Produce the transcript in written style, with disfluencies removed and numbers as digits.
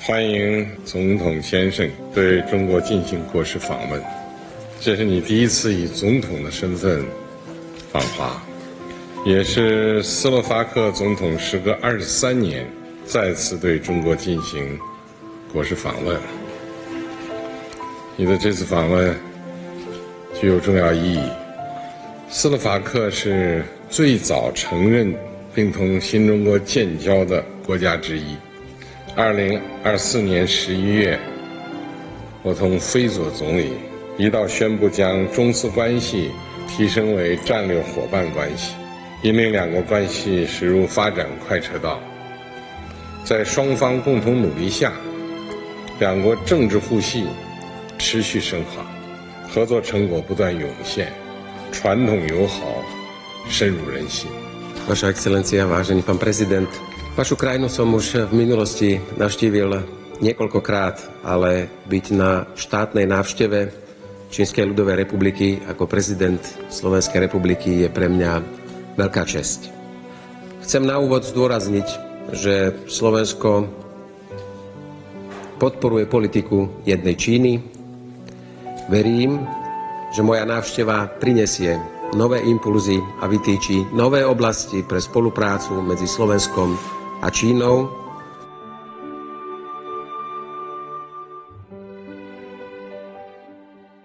欢迎总统先生对中国进行国事访问，这是你第一次以总统的身份访华，也是斯洛伐克总统时隔23年再次对中国进行国事访问。你的这次访问具有重要意义。斯洛伐克是最早承认并同新中国建交的国家之一。2024年11月，我同菲佐总理一道宣布将中斯关系提升为战略伙伴关系，引领两国关系驶入发展快车道。在双方共同努力下，两国政治互信持续深化，合作成果不断涌现，传统友好深入人心。Vaša excelencia, vážený pán prezident, vašu krajinu som už v minulosti navštívil niekoľkokrát, ale byť na štátnej návšteve Čínskej ľudovej republiky ako prezident Slovenskej republiky je pre mňa veľká česť. Chcem na úvod zdôrazniť, že Slovensko podporuje politiku jednej Číny. Verím, že moja návšteva prinesie nové impulzy a vytýči nové oblasti pre spoluprácu medzi Slovenskom a Čínou